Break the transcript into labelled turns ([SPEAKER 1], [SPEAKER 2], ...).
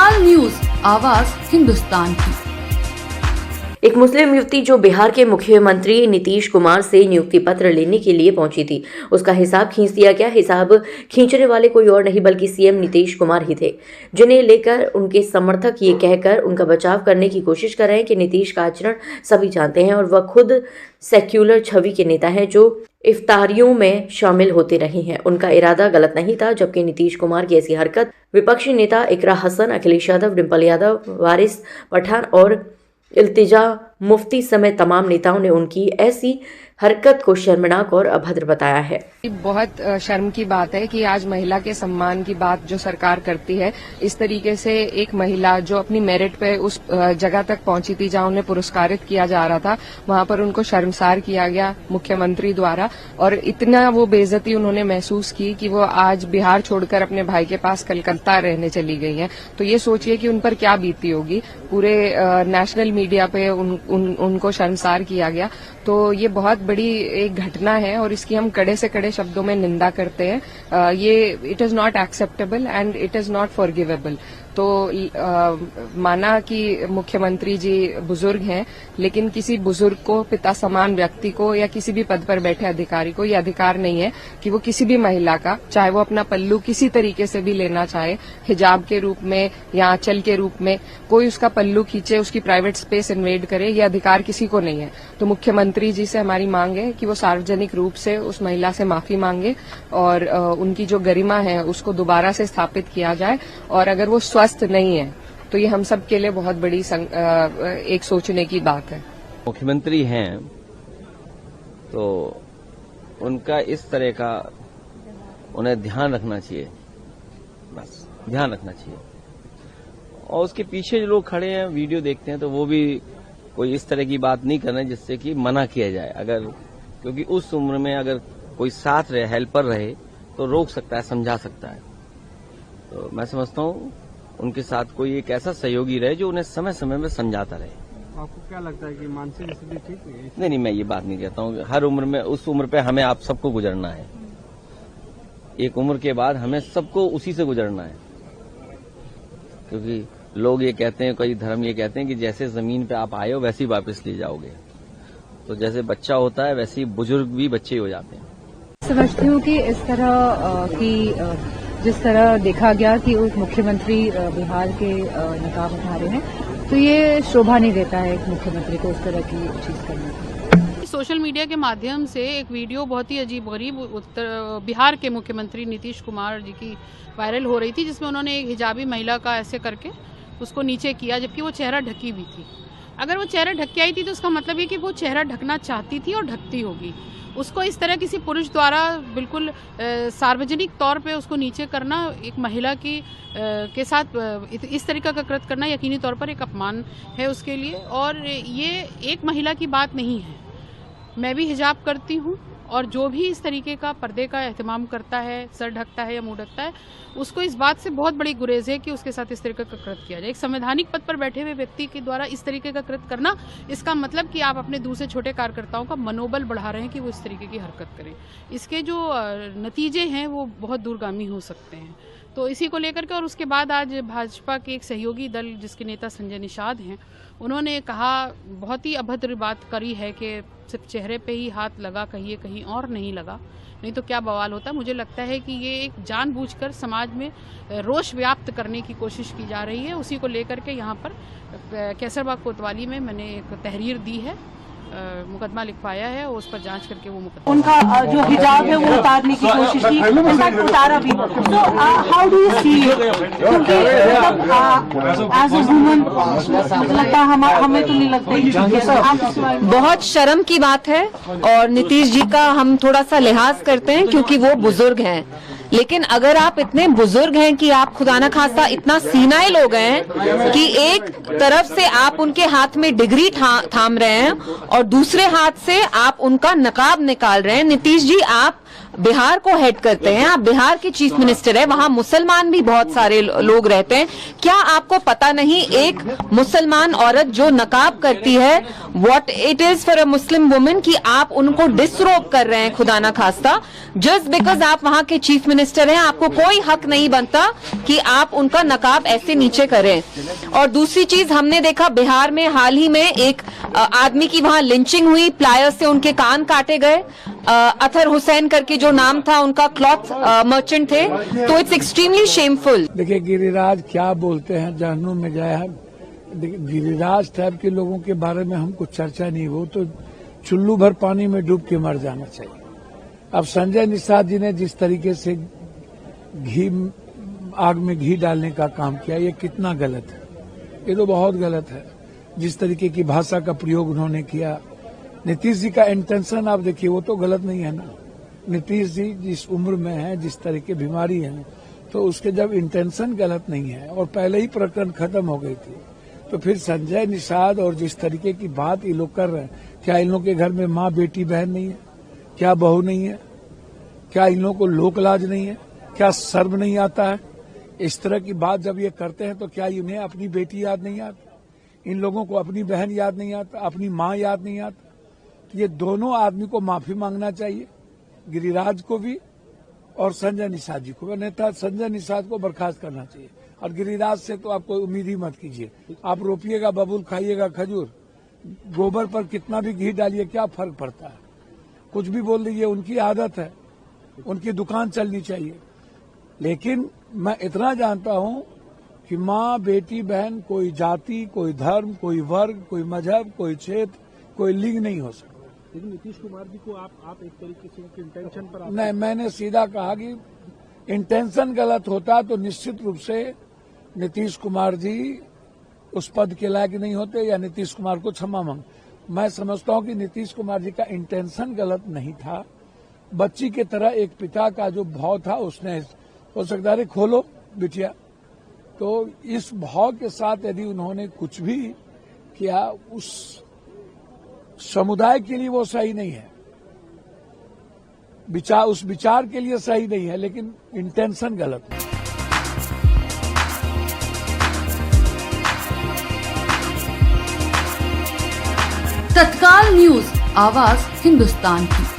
[SPEAKER 1] Hindustan news, आवाज हिंदुस्तान की।
[SPEAKER 2] एक मुस्लिम युवती जो बिहार के मुख्यमंत्री नीतीश कुमार से नियुक्ति पत्र लेने के लिए पहुंची थी, उसका हिसाब खींच दिया गया। हिसाब खींचने वाले कोई और नहीं बल्कि सीएम नीतीश कुमार ही थे, जिन्हें लेकर उनके समर्थक ये कहकर उनका बचाव करने की कोशिश कर रहे हैं कि नीतीश का आचरण सभी जानते हैं और वह खुद सेक्युलर छवि के नेता हैं जो इफ्तारियों में शामिल होते रहे हैं। उनका इरादा गलत नहीं था, जबकि नीतीश कुमार की ऐसी हरकत विपक्षी नेता इकरा हसन, अखिलेश यादव, डिम्पल यादव, वारिस पठान और इल्तिजा मुफ्ती समेत तमाम नेताओं ने उनकी ऐसी हरकत को शर्मनाक और अभद्र बताया है।
[SPEAKER 3] बहुत शर्म की बात है कि आज महिला के सम्मान की बात जो सरकार करती है, इस तरीके से एक महिला जो अपनी मेरिट पे उस जगह तक पहुंची थी जहां उन्हें पुरस्कारित किया जा रहा था, वहां पर उनको शर्मसार किया गया मुख्यमंत्री द्वारा और इतना वो बेइज्जती उन्होंने महसूस की कि वो आज बिहार छोड़कर अपने भाई के पास कलकत्ता रहने चली गई हैं। तो ये सोचिए कि उन पर क्या बीती होगी। पूरे नेशनल मीडिया पे उनको शर्मसार किया गया। तो ये बहुत बड़ी एक घटना है और इसकी हम कड़े से कड़े शब्दों में निंदा करते हैं। ये it is not acceptable and it is not forgivable. तो माना कि मुख्यमंत्री जी बुजुर्ग हैं, लेकिन किसी बुजुर्ग को, पिता समान व्यक्ति को या किसी भी पद पर बैठे अधिकारी को ये अधिकार नहीं है कि वो किसी भी महिला का, चाहे वो अपना पल्लू किसी तरीके से भी लेना चाहे, हिजाब के रूप में या आंचल के रूप में, कोई उसका पल्लू खींचे, उसकी प्राइवेट स्पेस इन्वेड करे, ये अधिकार किसी को नहीं है। तो मुख्यमंत्री जी से हमारी मांग है कि वो सार्वजनिक रूप से उस महिला से माफी मांगे और उनकी जो गरिमा है उसको दोबारा से स्थापित किया जाए। और अगर वो स्वस्थ नहीं है तो ये हम सब के लिए बहुत बड़ी एक सोचने की बात है।
[SPEAKER 4] मुख्यमंत्री हैं तो उनका इस तरह का उन्हें ध्यान रखना चाहिए, बस ध्यान रखना चाहिए। और उसके पीछे जो लोग खड़े हैं, वीडियो देखते हैं, तो वो भी कोई इस तरह की बात नहीं कर रहे जिससे कि मना किया जाए। अगर क्योंकि उस उम्र में अगर कोई साथ रहे, हेल्पर रहे, तो रोक सकता है, समझा सकता है। तो मैं समझता हूँ उनके साथ कोई एक ऐसा सहयोगी रहे जो उन्हें समय समय में समझाता रहे।
[SPEAKER 5] आपको क्या लगता है कि मानसिक स्थिति ठीक है?
[SPEAKER 4] नहीं, मैं ये बात नहीं कहता हूँ। हर उम्र में, उस उम्र पे हमें आप सबको गुजरना है। एक उम्र के बाद हमें सबको उसी से गुजरना है, क्योंकि लोग ये कहते हैं, कई धर्म ये कहते हैं कि जैसे जमीन पे आप आए हो वैसे ही वापस ले जाओगे। तो जैसे बच्चा होता है वैसे ही बुजुर्ग भी बच्चे हो जाते हैं।
[SPEAKER 6] समझती हूँ कि इस तरह की जिस तरह देखा गया कि उस मुख्यमंत्री बिहार के नकाब उठा रहे हैं, तो ये शोभा नहीं देता है एक मुख्यमंत्री को उस तरह की चीज करने की।
[SPEAKER 7] सोशल मीडिया के माध्यम से एक वीडियो बहुत ही अजीबगरीब बिहार के मुख्यमंत्री नीतीश कुमार जी की वायरल हो रही थी, जिसमें उन्होंने एक हिजाबी महिला का ऐसे करके उसको नीचे किया, जबकि वो चेहरा ढकी भी थी। अगर वो चेहरा ढक के आई थी तो उसका मतलब ये कि वो चेहरा ढकना चाहती थी और ढकती होगी। उसको इस तरह किसी पुरुष द्वारा बिल्कुल सार्वजनिक तौर पे उसको नीचे करना, एक महिला की के साथ इस तरीका का कृत्य करना यकीनी तौर पर एक अपमान है उसके लिए। और ये एक महिला की बात नहीं है। मैं भी हिजाब करती हूँ और जो भी इस तरीके का पर्दे का एहतमाम करता है, सर ढकता है या मुंह ढकता है, उसको इस बात से बहुत बड़ी गुरेज है कि उसके साथ इस तरीके का कृत्य किया जाए। एक संवैधानिक पद पर बैठे हुए व्यक्ति के द्वारा इस तरीके का कृत्य करना, इसका मतलब कि आप अपने दूसरे छोटे कार्यकर्ताओं का मनोबल बढ़ा रहे हैं कि वो इस तरीके की हरकत करें। इसके जो नतीजे हैं वो बहुत दूरगामी हो सकते हैं। तो इसी को लेकर के, और उसके बाद आज भाजपा के एक सहयोगी दल जिसके नेता संजय निषाद हैं, उन्होंने कहा, बहुत ही अभद्र बात करी है कि सिर्फ चेहरे पे ही हाथ लगा, कहीं और नहीं लगा, नहीं तो क्या बवाल होता। मुझे लगता है कि ये एक जानबूझकर समाज में रोष व्याप्त करने की कोशिश की जा रही है। उसी को लेकर के यहाँ पर कैसरबाग कोतवाली में मैंने एक तहरीर दी है, मुकदमा लिखवाया है और उस पर जांच करके वो मुकदमा,
[SPEAKER 8] उनका जो हिजाब है वो उतारने की कोशिश की, इनफैक्ट उतारा भी। तो हाउ डू यू सी, क्योंकि एज अ वुमन लगता हमें तो नहीं लगता।
[SPEAKER 6] बहुत शर्म की बात है और नीतीश जी का हम थोड़ा सा लिहाज करते हैं क्योंकि वो बुजुर्ग हैं। लेकिन अगर आप इतने बुजुर्ग हैं कि आप खुदा न खास्ता इतना सीनाइल हो गए हैं कि एक तरफ से आप उनके हाथ में डिग्री थाम रहे हैं और दूसरे हाथ से आप उनका नकाब निकाल रहे हैं। नीतीश जी, आप बिहार को हेड करते हैं, आप बिहार के चीफ मिनिस्टर हैं, वहां मुसलमान भी बहुत सारे लोग रहते हैं। क्या आपको पता नहीं एक मुसलमान औरत जो नकाब करती है, what it is for a Muslim women, कि आप उनको डिसरोब कर रहे हैं खुदा ना खास्ता, जस्ट बिकॉज आप वहां के चीफ मिनिस्टर हैं। आपको कोई हक नहीं बनता कि आप उनका नकाब ऐसे नीचे करें। और दूसरी चीज, हमने देखा बिहार में हाल ही में एक आदमी की वहां लिंचिंग हुई, प्लायर से उनके कान काटे गए। अतर हुसैन करके जो नाम था उनका, क्लॉथ मर्चेंट थे। तो इट्स एक्सट्रीमली शेमफुल।
[SPEAKER 9] देखिए गिरिराज क्या बोलते हैं, जहन्नुम में गया है। गिरिराज टाइप के लोगों के बारे में हमको चर्चा नहीं, वो तो चुल्लू भर पानी में डूब के मर जाना चाहिए। अब संजय निषाद जी ने जिस तरीके से आग में घी डालने का काम किया, ये कितना गलत है, ये तो बहुत गलत है। जिस तरीके की भाषा का प्रयोग उन्होंने किया, नीतीश जी का इंटेंशन आप देखिए, वो तो गलत नहीं है ना। नीतीश जी जिस उम्र में है, जिस तरह की बीमारी है, तो उसके जब इंटेंशन गलत नहीं है और पहले ही प्रकरण खत्म हो गई थी, तो फिर संजय निषाद और जिस तरीके की बात ये लोग कर रहे हैं, क्या इन लोग के घर में माँ बेटी बहन नहीं है? क्या बहू नहीं है? क्या इन लोगों को लोक लाज नहीं है? क्या शर्म नहीं आता है? इस तरह की बात जब ये करते हैं तो क्या इन्हें अपनी बेटी याद नहीं आती? इन लोगों को अपनी बहन याद नहीं आता, अपनी माँ याद नहीं आता? तो ये दोनों आदमी को माफी मांगना चाहिए, गिरिराज को भी और संजय निषाद जी को। नेता संजय निषाद को बर्खास्त करना चाहिए और गिरिराज से तो आप कोई उम्मीद ही मत कीजिए। आप रोपिएगा बबूल, खाइएगा खजूर, गोबर पर कितना भी घी डालिए, क्या फर्क पड़ता है? कुछ भी बोल दीजिए, उनकी आदत है, उनकी दुकान चलनी चाहिए। लेकिन मैं इतना जानता हूं कि माँ बेटी बहन कोई जाति, कोई धर्म, कोई वर्ग, कोई मजहब, कोई क्षेत्र, कोई लिंग नहीं हो सकता।
[SPEAKER 5] लेकिन नीतीश कुमार जी को आप एक तरीके से इंटेंशन पर
[SPEAKER 9] नहीं, मैंने सीधा कहा कि इंटेंशन गलत होता तो निश्चित रूप से नीतीश कुमार जी उस पद के लायक नहीं होते या नीतीश कुमार को क्षमा मांग। मैं समझता हूं कि नीतीश कुमार जी का इंटेंशन गलत नहीं था। बच्ची की तरह एक पिता का जो भाव था, उसने हो सकता है खोलो बिटिया, तो इस भाव के साथ यदि उन्होंने कुछ भी किया, उस समुदाय के लिए वो सही नहीं है, उस विचार के लिए सही नहीं है, लेकिन इंटेंशन गलत है।
[SPEAKER 1] तत्काल न्यूज, आवाज हिंदुस्तान की।